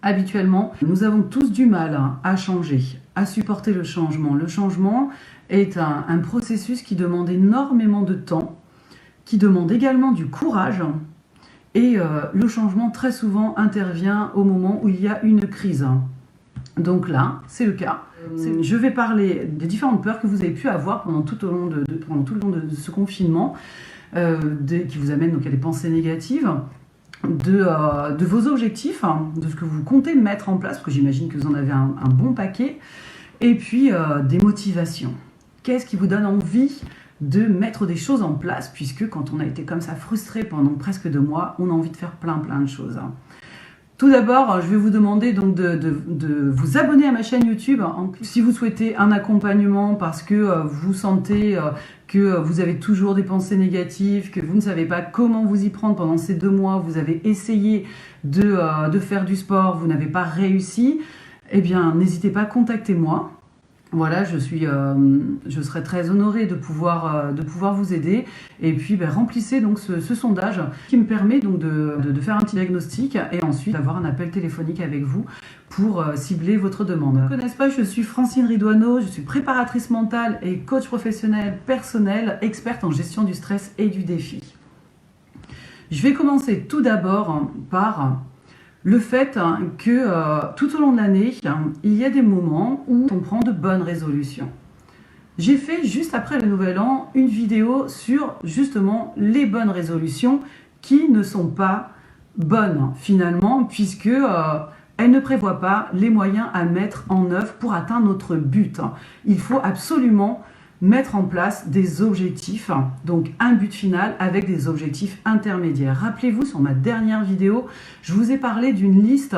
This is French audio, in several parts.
Habituellement, nous avons tous du mal à changer, à supporter le changement. Le changement est un processus qui demande énormément de temps, qui demande également du courage. Et le changement, très souvent, intervient au moment où il y a une crise. Donc là, c'est le cas. Je vais parler des différentes peurs que vous avez pu avoir pendant tout le long de ce confinement, qui vous amènent donc à des pensées négatives, de vos objectifs, de ce que vous comptez mettre en place, parce que j'imagine que vous en avez un bon paquet, et puis des motivations. Qu'est-ce qui vous donne envie de mettre des choses en place, puisque quand on a été comme ça frustré pendant presque 2 mois, on a envie de faire plein de choses. Tout d'abord, je vais vous demander donc de vous abonner à ma chaîne YouTube. Si vous souhaitez un accompagnement parce que vous sentez que vous avez toujours des pensées négatives, que vous ne savez pas comment vous y prendre pendant ces 2 mois, vous avez essayé de faire du sport, vous n'avez pas réussi, eh bien, n'hésitez pas, contactez-moi. Voilà, je serai très honorée de pouvoir vous aider. Et puis, remplissez donc ce sondage qui me permet donc de faire un petit diagnostic et ensuite d'avoir un appel téléphonique avec vous pour cibler votre demande. Ne connaissez pas, je suis Francine Ridoineau, je suis préparatrice mentale et coach professionnel personnel, experte en gestion du stress et du défi. Je vais commencer tout d'abord par le fait que tout au long de l'année, il y a des moments où on prend de bonnes résolutions. J'ai fait juste après le Nouvel An une vidéo sur justement les bonnes résolutions qui ne sont pas bonnes finalement, puisque elles ne prévoient pas les moyens à mettre en œuvre pour atteindre notre but. Il faut absolument mettre en place des objectifs, donc un but final avec des objectifs intermédiaires. Rappelez-vous, sur ma dernière vidéo, je vous ai parlé d'une liste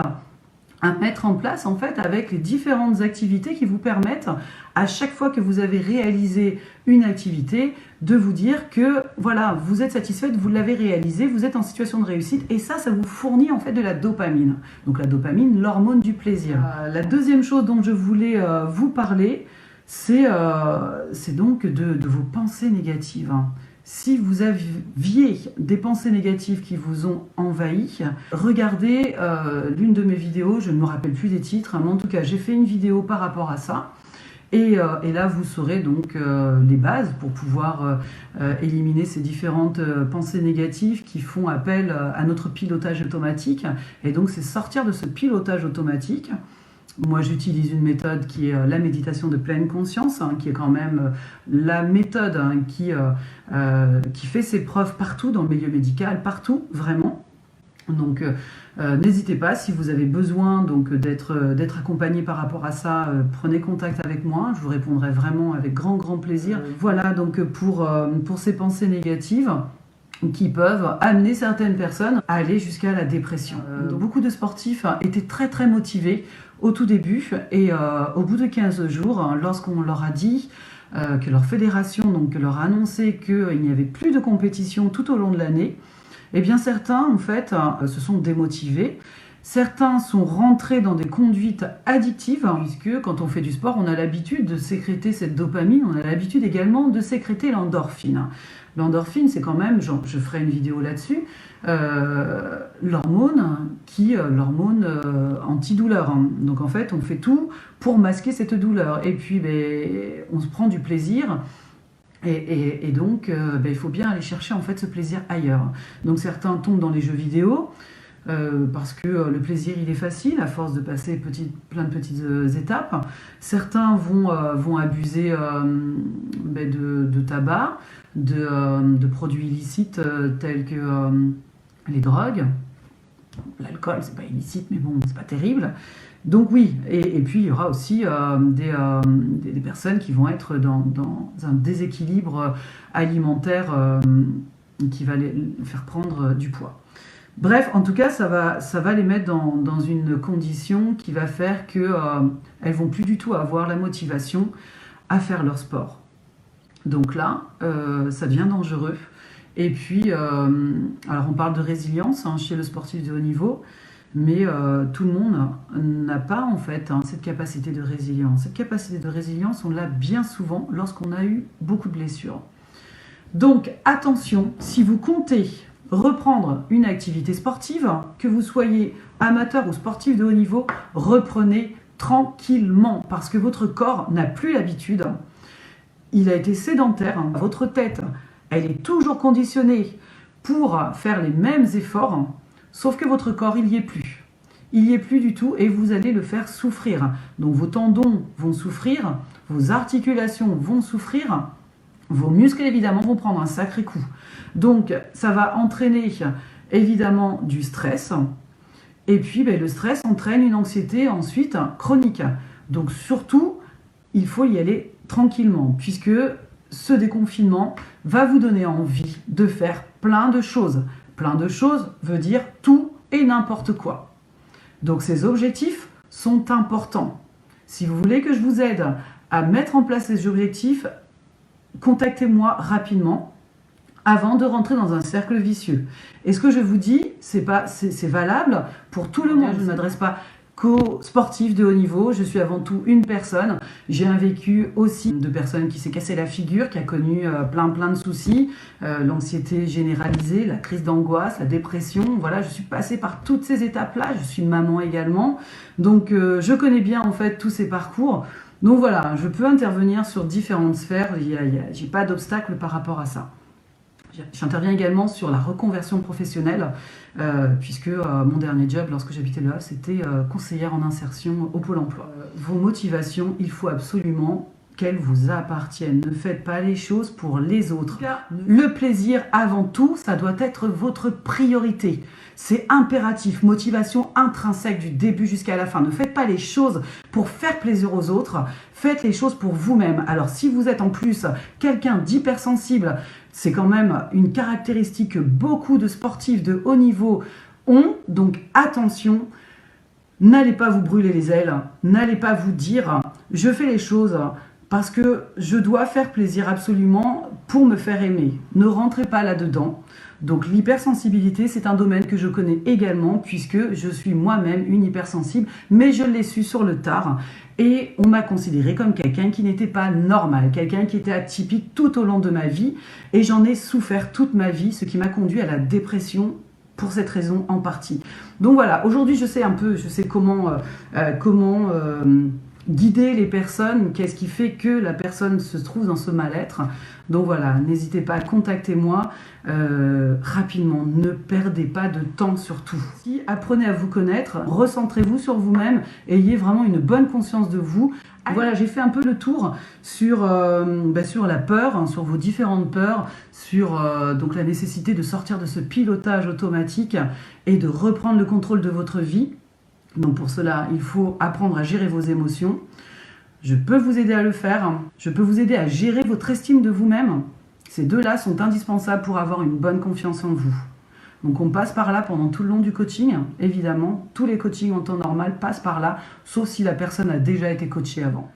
à mettre en place en fait avec les différentes activités qui vous permettent à chaque fois que vous avez réalisé une activité de vous dire que voilà, vous êtes satisfaite, vous l'avez réalisé, vous êtes en situation de réussite et ça vous fournit en fait de la dopamine. Donc la dopamine, l'hormone du plaisir. La deuxième chose dont je voulais vous parler, c'est donc de vos pensées négatives. Si vous aviez des pensées négatives qui vous ont envahi, regardez l'une de mes vidéos, je ne me rappelle plus des titres, mais en tout cas j'ai fait une vidéo par rapport à ça. Et là, vous saurez donc les bases pour pouvoir éliminer ces différentes pensées négatives qui font appel à notre pilotage automatique. Et donc, c'est sortir de ce pilotage automatique. Moi, j'utilise une méthode qui est la méditation de pleine conscience, qui est quand même la méthode qui fait ses preuves partout dans le milieu médical, partout, vraiment. Donc, n'hésitez pas, si vous avez besoin d'être accompagné par rapport à ça, prenez contact avec moi, je vous répondrai vraiment avec grand plaisir. Voilà, donc pour ces pensées négatives qui peuvent amener certaines personnes à aller jusqu'à la dépression. Beaucoup de sportifs étaient très motivés au tout début et au bout de 15 jours, lorsqu'on leur a dit que leur fédération leur a annoncé qu'il n'y avait plus de compétition tout au long de l'année, eh bien certains en fait se sont démotivés. Certains sont rentrés dans des conduites addictives, puisque quand on fait du sport, on a l'habitude de sécréter cette dopamine, on a l'habitude également de sécréter l'endorphine. L'endorphine, c'est quand même, je ferai une vidéo là-dessus, l'hormone antidouleur. Donc en fait, on fait tout pour masquer cette douleur. Et puis, on se prend du plaisir. Et donc, il faut bien aller chercher en fait ce plaisir ailleurs. Donc certains tombent dans les jeux vidéo, parce que le plaisir il est facile à force de passer plein de petites étapes. Certains vont abuser de tabac, de produits illicites tels que les drogues. L'alcool, c'est pas illicite, mais bon, c'est pas terrible. Donc oui, et puis il y aura aussi des personnes qui vont être dans un déséquilibre alimentaire qui va les faire prendre du poids. Bref, en tout cas, ça va les mettre dans une condition qui va faire qu'elles vont plus du tout avoir la motivation à faire leur sport. Donc là, ça devient dangereux. Et puis, alors on parle de résilience chez le sportif de haut niveau, mais tout le monde n'a pas en fait cette capacité de résilience. Cette capacité de résilience, on l'a bien souvent lorsqu'on a eu beaucoup de blessures. Donc attention, si vous comptez reprendre une activité sportive, que vous soyez amateur ou sportif de haut niveau, reprenez tranquillement parce que votre corps n'a plus l'habitude. Il a été sédentaire, votre tête, elle est toujours conditionnée pour faire les mêmes efforts, sauf que votre corps, il n'y est plus. Il n'y est plus du tout et vous allez le faire souffrir. Donc vos tendons vont souffrir, vos articulations vont souffrir, vos muscles évidemment vont prendre un sacré coup. Donc ça va entraîner évidemment du stress et puis le stress entraîne une anxiété ensuite chronique. Donc surtout, il faut y aller tranquillement puisque ce déconfinement va vous donner envie de faire plein de choses. Plein de choses veut dire tout et n'importe quoi. Donc ces objectifs sont importants. Si vous voulez que je vous aide à mettre en place ces objectifs, contactez-moi rapidement avant de rentrer dans un cercle vicieux. Et ce que je vous dis, c'est valable pour tout le monde. Je ne m'adresse pas qu'aux sportifs de haut niveau. Je suis avant tout une personne. J'ai un vécu aussi de personne qui s'est cassé la figure, qui a connu plein de soucis, l'anxiété généralisée, la crise d'angoisse, la dépression. Voilà, je suis passée par toutes ces étapes-là. Je suis maman également. Donc, je connais bien en fait tous ces parcours. Donc voilà, je peux intervenir sur différentes sphères. J'ai pas d'obstacle par rapport à ça. J'interviens également sur la reconversion professionnelle, puisque mon dernier job, lorsque j'habitais là, c'était conseillère en insertion au Pôle emploi. Vos motivations, il faut absolument qu'elles vous appartiennent. Ne faites pas les choses pour les autres. Le plaisir, avant tout, ça doit être votre priorité. C'est impératif, motivation intrinsèque du début jusqu'à la fin. Ne faites pas les choses pour faire plaisir aux autres, faites les choses pour vous-même. Alors si vous êtes en plus quelqu'un d'hypersensible, c'est quand même une caractéristique que beaucoup de sportifs de haut niveau ont, donc attention, n'allez pas vous brûler les ailes, n'allez pas vous dire « je fais les choses parce que je dois faire plaisir absolument pour me faire aimer ». Ne rentrez pas là-dedans. Donc l'hypersensibilité, c'est un domaine que je connais également puisque je suis moi-même une hypersensible, mais je l'ai su sur le tard et on m'a considéré comme quelqu'un qui n'était pas normal, quelqu'un qui était atypique tout au long de ma vie et j'en ai souffert toute ma vie, ce qui m'a conduit à la dépression pour cette raison en partie. Donc voilà, aujourd'hui je sais comment guider les personnes, qu'est-ce qui fait que la personne se trouve dans ce mal-être. Donc voilà, n'hésitez pas, contactez-moi rapidement, ne perdez pas de temps surtout. Apprenez à vous connaître, recentrez-vous sur vous-même, ayez vraiment une bonne conscience de vous. Voilà, j'ai fait un peu le tour sur la peur, sur vos différentes peurs, sur donc la nécessité de sortir de ce pilotage automatique et de reprendre le contrôle de votre vie. Donc pour cela, il faut apprendre à gérer vos émotions. Je peux vous aider à le faire. Je peux vous aider à gérer votre estime de vous-même. Ces deux-là sont indispensables pour avoir une bonne confiance en vous. Donc on passe par là pendant tout le long du coaching. Évidemment, tous les coachings en temps normal passent par là, sauf si la personne a déjà été coachée avant.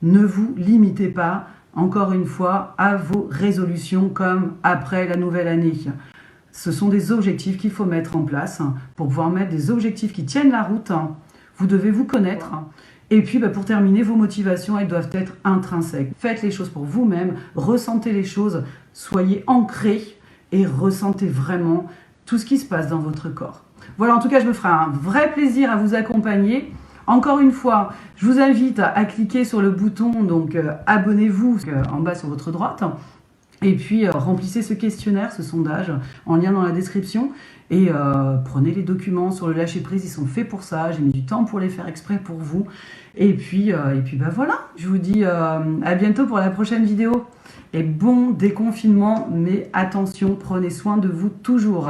Ne vous limitez pas, encore une fois, à vos résolutions comme après la nouvelle année. Ce sont des objectifs qu'il faut mettre en place. Pour pouvoir mettre des objectifs qui tiennent la route, vous devez vous connaître. Et puis pour terminer, vos motivations, elles doivent être intrinsèques. Faites les choses pour vous-même, ressentez les choses, soyez ancrés et ressentez vraiment tout ce qui se passe dans votre corps. Voilà, en tout cas, je me ferai un vrai plaisir à vous accompagner. Encore une fois, je vous invite à cliquer sur le bouton, donc abonnez-vous en bas sur votre droite. Et puis, remplissez ce questionnaire, ce sondage, en lien dans la description. Et prenez les documents sur le lâcher-prise, ils sont faits pour ça. J'ai mis du temps pour les faire exprès pour vous. Et puis voilà, je vous dis à bientôt pour la prochaine vidéo. Et bon déconfinement, mais attention, prenez soin de vous toujours.